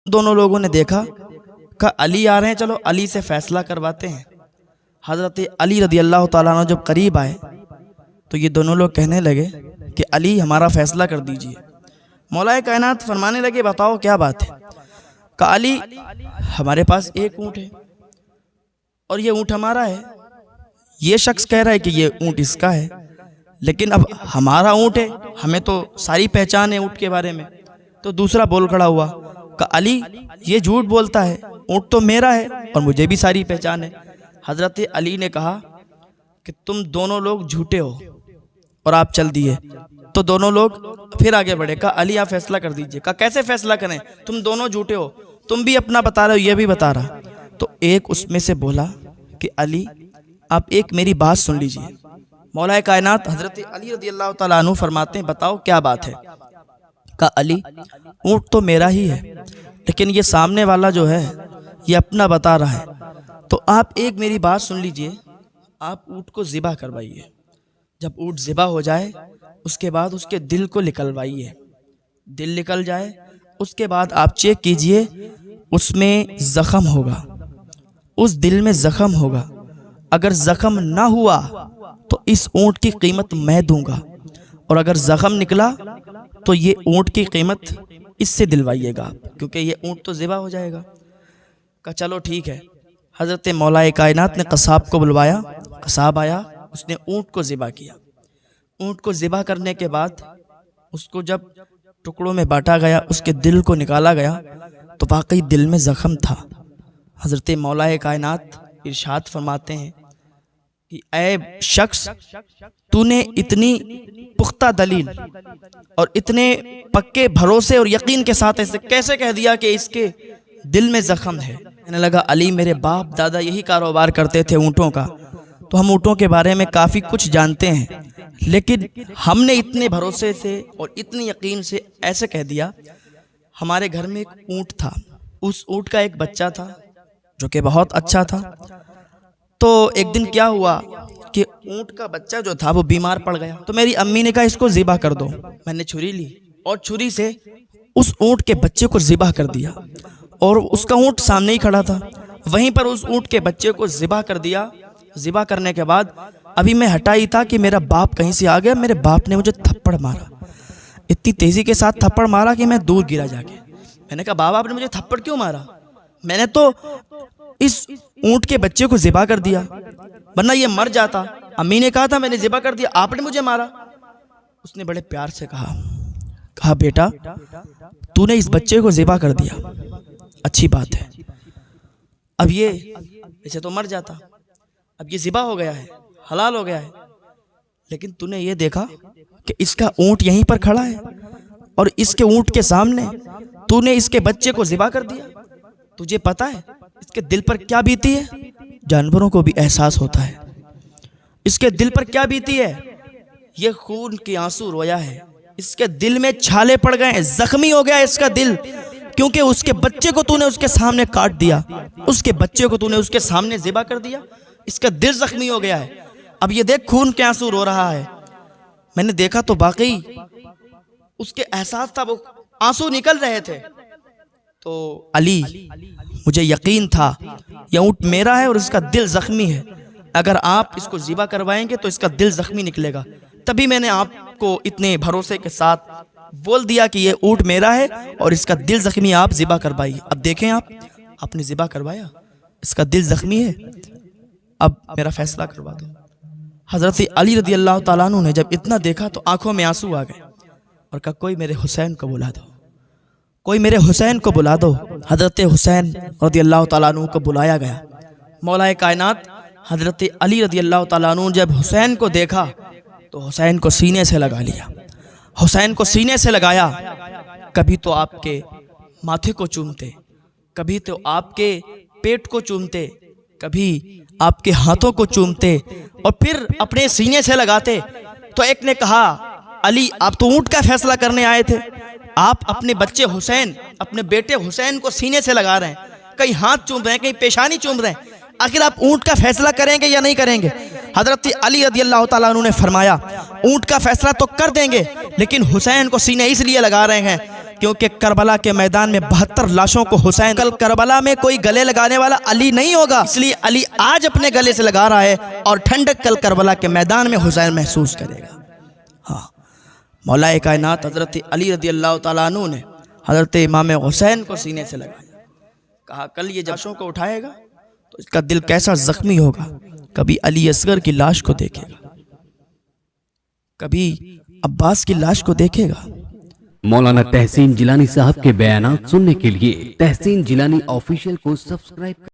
دونوں لوگوں نے دیکھا کہ علی آ رہے ہیں، چلو علی سے فیصلہ کرواتے ہیں۔ حضرت علی رضی اللہ تعالیٰ عنہ جب قریب آئے تو یہ دونوں لوگ کہنے لگے کہ علی ہمارا فیصلہ کر دیجئے۔ مولا کائنات فرمانے لگے بتاؤ کیا بات ہے؟ کہ علی ہمارے پاس ایک اونٹ ہے اور یہ اونٹ ہمارا ہے، یہ شخص کہہ رہا ہے کہ یہ اونٹ اس کا ہے، لیکن اب ہمارا اونٹ ہے، ہمیں تو ساری پہچان ہے اونٹ کے بارے میں۔ تو دوسرا بول کھڑا ہوا کہ علی یہ جھوٹ بولتا ہے، اونٹ تو میرا ہے اور مجھے بھی ساری پہچان ہے۔ حضرت علی نے کہا کہ تم دونوں لوگ جھوٹے ہو اور آپ چل دیے۔ تو دونوں لوگ پھر آگے بڑھے، کہا علی آپ فیصلہ کر دیجئے۔ کہا کیسے فیصلہ کریں، تم دونوں جھوٹے ہو، تم بھی اپنا بتا رہے ہو یہ بھی بتا رہا۔ تو ایک اس میں سے بولا کہ علی آپ ایک میری بات سن لیجئے۔ مولا کائنات حضرت علی رضی اللہ تعالیٰ عنہ فرماتے ہیں بتاؤ کیا بات ہے؟ کہا علی اونٹ تو میرا ہی ہے، لیکن یہ سامنے والا جو ہے یہ اپنا بتا رہا ہے، تو آپ ایک میری بات سن لیجئے، آپ اونٹ کو ذبح کروائیے۔ جب اونٹ ذبح ہو جائے اس کے بعد اس کے دل کو نکلوائیے، دل نکل جائے اس کے بعد آپ چیک کیجئے اس میں زخم ہوگا، اس دل میں زخم ہوگا، اگر زخم نہ ہوا تو اس اونٹ کی قیمت میں دوں گا، اور اگر زخم نکلا تو یہ اونٹ کی قیمت اس سے دلوائیے گا، کیونکہ یہ اونٹ تو ذبح ہو جائے گا۔ کہا چلو ٹھیک ہے۔ حضرت مولا کائنات نے قصاب کو بلوایا، قصاب آیا، اس نے اونٹ کو ذبح کیا۔ اونٹ کو ذبح کرنے کے بعد اس کو جب ٹکڑوں میں بانٹا گیا، اس کے دل کو نکالا گیا تو واقعی دل میں زخم تھا۔ حضرت مولا کائنات ارشاد فرماتے ہیں کہ اے شخص تو نے اتنی پختہ دلیل اور اتنے پکے بھروسے اور یقین کے ساتھ ایسے کیسے کہہ دیا کہ اس کے دل میں زخم ہے؟ کہنے لگا علی میرے باپ دادا یہی کاروبار کرتے تھے اونٹوں کا، تو ہم اونٹوں کے بارے میں کافی کچھ جانتے ہیں، لیکن ہم نے اتنے بھروسے سے اور اتنی یقین سے ایسے کہہ دیا۔ ہمارے گھر میں ایک اونٹ تھا، اس اونٹ کا ایک بچہ تھا جو کہ بہت اچھا تھا۔ تو ایک دن کیا ہوا کہ اونٹ کا بچہ جو تھا وہ بیمار پڑ گیا، تو میری امی نے کہا اس کو ذبح کر دو۔ میں نے چھری لی اور چھری سے اس اونٹ کے بچے کو ذبح کر دیا، اور اس کا اونٹ سامنے ہی کھڑا تھا، وہیں پر اس اونٹ کے بچے کو ذبح کر دیا۔ ذبح کرنے کے بعد ابھی میں ہٹا ہی تھا کہ میرا باپ کہیں سے آ گیا، میرے باپ نے مجھے تھپڑ مارا، اتنی تیزی کے ساتھ تھپڑ مارا کہ میں دور گرا جا کے۔ میں نے کہا بابا آپ نے مجھے تھپڑ کیوں مارا؟ میں نے تو اس اونٹ کے بچے کو ذبح کر دیا، ورنہ یہ مر جاتا۔ امی نے کہا تھا میں نے ذبح کر دیا، آپ نے مجھے مارا۔ اس نے بڑے پیار سے کہا بیٹا تو نے اس بچے کو ذبح کر دیا، اچھی بات ہے، اب یہ ایسے تو مر جاتا، اب یہ ذبح ہو گیا ہے، حلال ہو گیا ہے، لیکن تو نے یہ دیکھا کہ اس کا اونٹ یہیں پر کھڑا ہے اور اس کے اونٹ کے سامنے تو نے اس کے بچے کو ذبح کر دیا۔ تجھے پتا ہے اس کے دل پر کیا بیتی ہے؟ جانوروں کو بھی احساس ہوتا ہے، اس کے دل پر کیا بیتی ہے؟ یہ خون کے آنسو رویا ہے، اس کے دل میں چھالے پڑ گئے ہیں، زخمی ہو گیا ہے اس کا دل، کیونکہ اس کے بچے کو تو نے اس کے سامنے کاٹ دیا، اس کے بچے کو تو نے اس کے سامنے ذبح کر دیا، اس کا دل زخمی ہو گیا ہے۔ اب یہ دیکھ خون کے آنسو رو رہا ہے۔ میں نے دیکھا تو واقعی اس کے احساس تھا، وہ آنسو نکل رہے تھے۔ تو علی مجھے یقین تھا یہ اونٹ میرا ہے اور اس کا دل زخمی ہے، اگر آپ اس کو ذبح کروائیں گے تو اس کا دل زخمی نکلے گا، تبھی میں نے آپ کو اتنے بھروسے کے ساتھ بول دیا کہ یہ اونٹ میرا ہے اور اس کا دل زخمی، آپ ذبح کروائیے۔ اب دیکھیں آپ نے ذبح کروایا، اس کا دل زخمی ہے، اب میرا فیصلہ کروا دو۔ حضرت علی رضی اللہ تعالیٰ عنہ نے جب اتنا دیکھا تو آنکھوں میں آنسو آ گئے اور کہا کوئی میرے حسین کو بلا دو، کوئی میرے حسین کو بلا دو۔ حضرت حسین رضی اللہ تعالیٰ عنہ کو بلایا گیا۔ مولا کائنات حضرت علی رضی اللہ تعالیٰ عنہ جب حسین کو دیکھا تو حسین کو سینے سے لگا لیا، حسین کو سینے سے لگایا۔ کبھی تو آپ کے ماتھے کو چومتے، کبھی تو آپ کے پیٹ کو چومتے، کبھی آپ کے ہاتھوں کو چومتے اور پھر اپنے سینے سے لگاتے۔ تو ایک نے کہا علی آپ تو اونٹ کا فیصلہ کرنے آئے تھے، آپ اپنے بچے حسین، اپنے بیٹے حسین کو سینے سے لگا رہے ہیں، کہیں ہاتھ چوم رہے ہیں، کہیں پیشانی چوم رہے ہیں، آخر آپ اونٹ کا فیصلہ کریں گے یا نہیں کریں گے؟ حضرت علی رضی اللہ تعالیٰ عنہ نے فرمایا اونٹ کا فیصلہ تو کر دیں گے، لیکن حسین کو سینے اس لیے لگا رہے ہیں کیونکہ کربلا کے میدان میں 72 لاشوں کو حسین، کل کربلا میں کوئی گلے لگانے والا علی نہیں ہوگا، اس لیے علی آج اپنے گلے سے لگا رہا ہے اور ٹھنڈک کل کربلا کے میدان میں حسین محسوس کرے گا۔ ہاں، مولا کائنات حضرت علی رضی اللہ تعالیٰ عنہ نے حضرت امام حسین کو سینے سے لگایا، کہا کل یہ لاشوں کو اٹھائے گا تو اس کا دل کیسا زخمی ہوگا، کبھی علی اصغر کی لاش کو دیکھے گا، کبھی عباس کی لاش کو دیکھے گا۔ مولانا تحسین جیلانی صاحب کے بیانات سننے کے لیے تحسین جیلانی آفیشیل کو سبسکرائب